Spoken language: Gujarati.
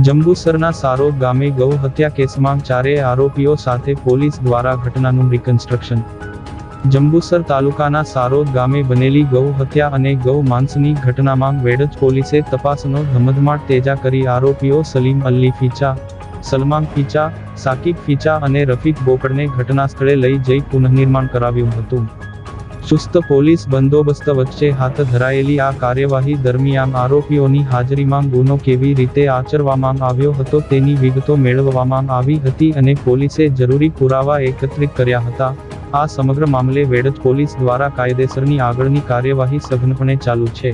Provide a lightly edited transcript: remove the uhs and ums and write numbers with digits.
જંબુસરના સારોદ ગામે ગૌ હત્યા કેસમાં 4 આરોપીઓ સાથે પોલીસ દ્વારા ઘટનાનું રિકન્સ્ટ્રક્શન। જંબુસર તાલુકાના સારોદ ગામે બનેલી ગૌ હત્યા અને ગૌ માંસની ઘટનામાં વેડજ પોલીસે તપાસનો ધમધમાટ તેજા કરી આરોપીઓ સલીમ અલ્લી ફીચા, સલમાન ફીચા, સાકિબ ફીચા અને રફીક બોકડને ઘટનાસ્થળે લઈ જઈ પુનઃનિર્માણ કરાવ્યું હતું। ચુસ્ત પોલીસ બંદોબસ્ત વચ્ચે હાથ ધરાયેલી આ કાર્યવાહી દરમિયાન આરોપીઓની હાજરીમાં ગુનો કેવી રીતે આચરવામાં આવ્યો હતો તેની વિગતો મેળવવામાં આવી હતી અને પોલીસે જરૂરી પુરાવા એકત્રિત કર્યા હતા। આ સમગ્ર મામલે વેડજ પોલીસ દ્વારા કાયદેસરની આગળની કાર્યવાહી સઘનપણે ચાલુ છે।